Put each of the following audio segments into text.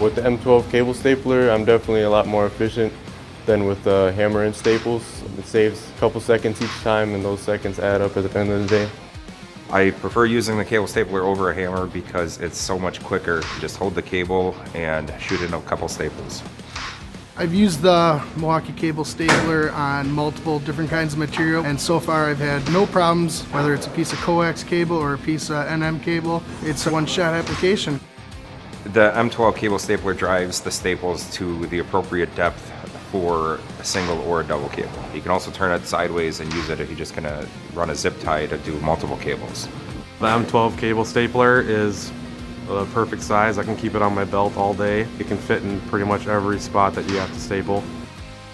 With the M12 cable stapler, I'm definitely a lot more efficient than with the hammer and staples. It saves a couple seconds each time, and those seconds add up at the end of the day. I prefer using the cable stapler over a hammer because it's so much quicker. You just hold the cable and shoot in a couple staples. I've used the Milwaukee cable stapler on multiple different kinds of material, and so far I've had no problems, whether it's a piece of coax cable or a piece of NM cable. It's a one-shot application. The M12 cable stapler drives the staples to the appropriate depth for a single or a double cable. You can also turn it sideways and use it if you're just gonna run a zip tie to do multiple cables. The M12 cable stapler is the perfect size. I can keep it on my belt all day. It can fit in pretty much every spot that you have to staple.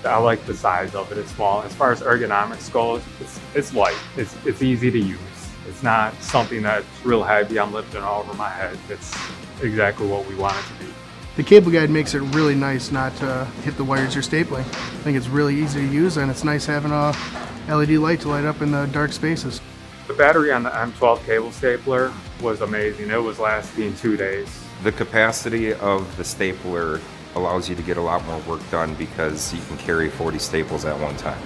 I like the size of it. It's small. As far as ergonomics goes, it's light. It's easy to use. It's not something that's real heavy. I'm lifting over my head. It's exactly what we want it to be. The cable guide makes it really nice not to hit the wires you're stapling. I think it's really easy to use, and it's nice having a LED light to light up in the dark spaces. The battery on the M12 cable stapler was amazing. It was lasting 2 days. The capacity of the stapler allows you to get a lot more work done because you can carry 40 staples at one time.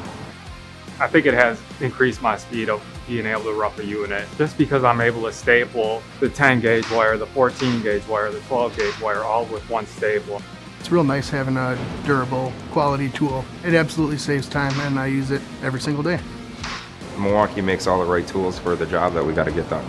I think it has increased my speed of being able to rough a unit just because I'm able to staple the 10 gauge wire, the 14 gauge wire, the 12 gauge wire all with one staple. It's real nice having a durable quality tool. It absolutely saves time, and I use it every single day. Milwaukee makes all the right tools for the job that we got to get done.